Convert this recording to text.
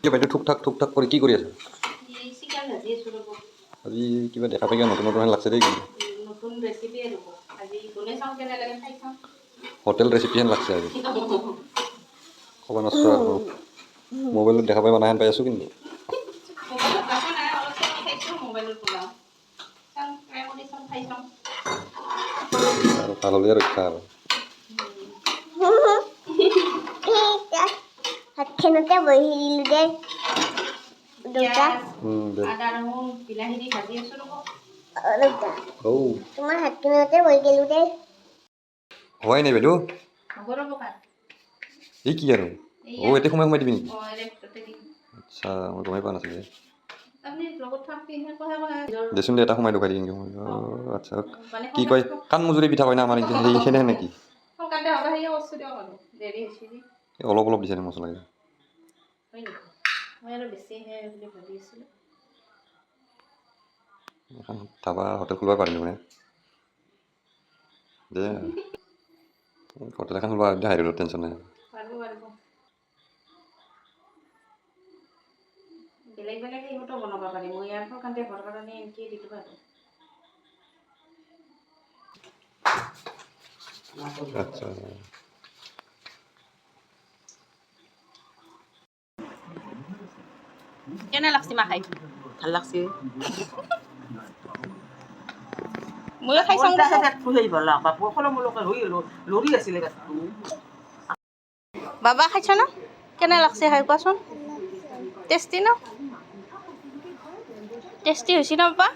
বাইদেউ ঠুক ঠাক কৰি কি কৰি আছে আজি কিবা দেখা পাই নতুন নতুন লাগছে দেই নতুন ৰেচিপি আজি বনাই চাওঁ কেনে লাগে খাই চাওঁ হোটেল ৰেচিপি হেন লাগছে আজি ক'ব নষ্ট আৰু মোবাইলত দেখা পাই বনাই হেন পাই আছোঁ কিন্তু আৰু ভাল হ'লে ৰক্ষা আৰু হাতখনতে বহি দিলোঁ দে দুটা আদা ৰহুন বিলাহী দি ভাজি আছোঁ তোমাৰ হাতখনতে বহি গ'লোঁ দে হোৱাই নাই বাইদেউ হ'ব ৰ'ব কাট এই কি আৰু এতিয়া সোমাই দিবি নেকি আচ্ছা মই গমেই পোৱা নাছিলোঁ দেচোন দে এটা সোমাই দেখুৱাই দিম আচ্ছা কি কয় কাণ মজুৰি পিঠা কয় না আমাৰ সেইখিনি নেকি অলপ অলপ দিছে মছলা এখন ধাবা হোটেল খুলিব পাৰিলোঁ মানে দে হোটেল এখন খুলিব হাইৰোডত টেনশ্যন নাই বেলেগ বেলেগ ইহঁতো বনাব পাৰি মই ইয়াৰ কাৰণে ঘৰ কাৰণে এনেকৈ দি দিবা আচ্ছা কেনে লাগছে মা খাই ভাল লাগছে ময়ো খাই চাওঁ লৰি আছিলে গাছটো বাবা খাইছ না কেনে লাগছে খাই কোৱাচোন টেষ্টি ন টেষ্টি হৈছে ন বাবা